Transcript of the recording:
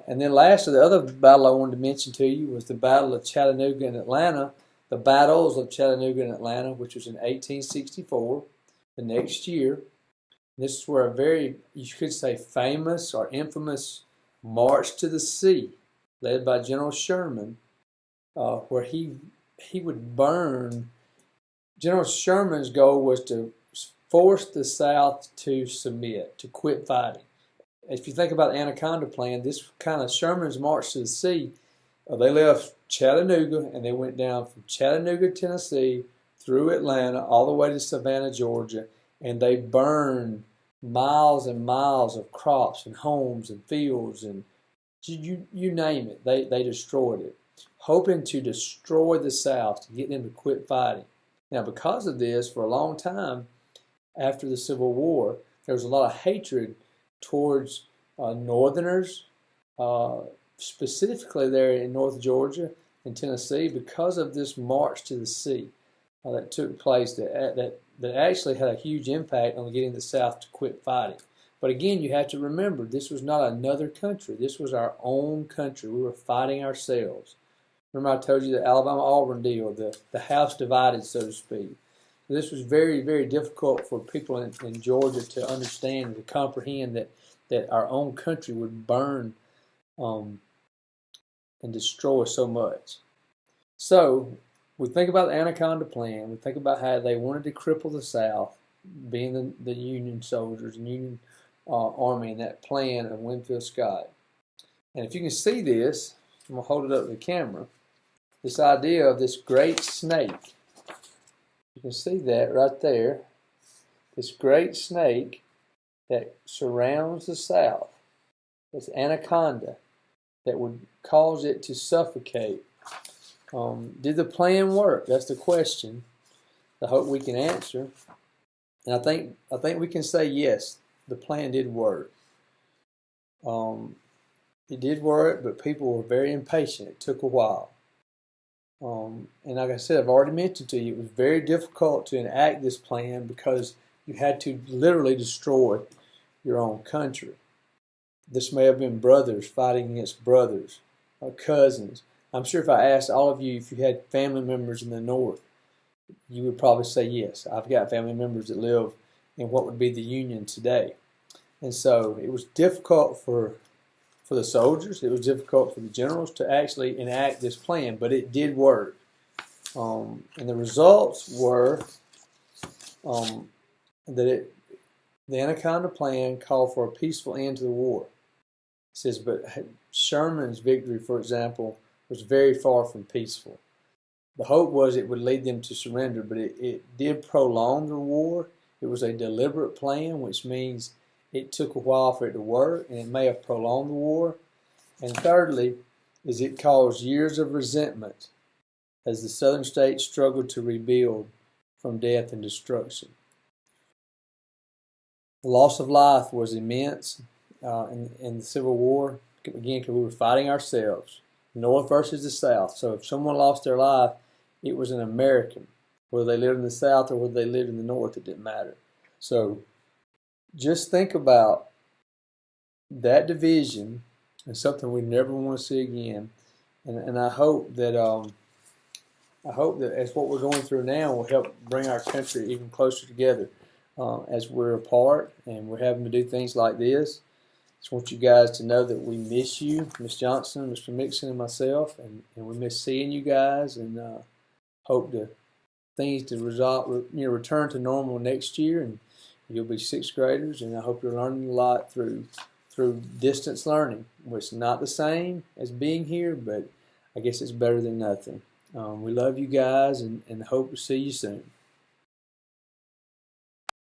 And then lastly, the other battle I wanted to mention to you was the Battle of Chattanooga and Atlanta, the battles of Chattanooga and Atlanta, which was in 1864, the next year. This is where a very, you could say, famous or infamous march to the sea, led by General Sherman, where he would burn. General Sherman's goal was to force the South to submit, to quit fighting. If you think about the Anaconda Plan, this kind of Sherman's march to the sea, they left Chattanooga and they went down from Chattanooga, Tennessee, through Atlanta, all the way to Savannah, Georgia, and they burned miles and miles of crops and homes and fields and you name it. They destroyed it, hoping to destroy the South, to get them to quit fighting. Now, because of this, for a long time after the Civil War, there was a lot of hatred towards Northerners, specifically there in North Georgia and Tennessee, because of this march to the sea that took place that actually had a huge impact on getting the South to quit fighting. But again, you have to remember, this was not another country. This was our own country. We were fighting ourselves. Remember I told you the Alabama-Auburn deal, the house divided, so to speak. This was very, very difficult for people in Georgia to understand and to comprehend that our own country would burn and destroy so much. So we think about the Anaconda Plan. We think about how they wanted to cripple the South, being the Union soldiers and Union Army in that plan of Winfield Scott. And if you can see this, I'm going to hold it up to the camera, this idea of this great snake. You can see that right there. This great snake that surrounds the South. This anaconda that would cause it to suffocate. Did the plan work? That's the question. I hope we can answer. And I think we can say yes, the plan did work. It did work, but people were very impatient. It took a while. And like I said, I've already mentioned to you, it was very difficult to enact this plan because you had to literally destroy your own country. This may have been brothers fighting against brothers, or cousins. I'm sure if I asked all of you if you had family members in the North, you would probably say yes. I've got family members that live in what would be the Union today. And so it was difficult for the soldiers, it was difficult for the generals to actually enact this plan, but it did work. And the results were that the Anaconda Plan called for a peaceful end to the war. It says, but Sherman's victory, for example, was very far from peaceful. The hope was it would lead them to surrender, but it did prolong the war. It was a deliberate plan, which means it took a while for it to work, and it may have prolonged the war. And thirdly, is it caused years of resentment as the southern states struggled to rebuild from death and destruction. The loss of life was immense in the Civil War, again, because we were fighting ourselves, North versus the South. So if someone lost their life, it was an American. Whether they lived in the South or whether they lived in the North, it didn't matter. So just think about that division as something we never want to see again. And I hope that as what we're going through now will help bring our country even closer together as we're apart and we're having to do things like this. I just want you guys to know that we miss you, Miss Johnson, Mr. Mixon, and myself, and we miss seeing you guys, and hope things to return to normal next year, and you'll be sixth graders, and I hope you're learning a lot through distance learning, which is not the same as being here, but I guess it's better than nothing. We love you guys and hope to see you soon.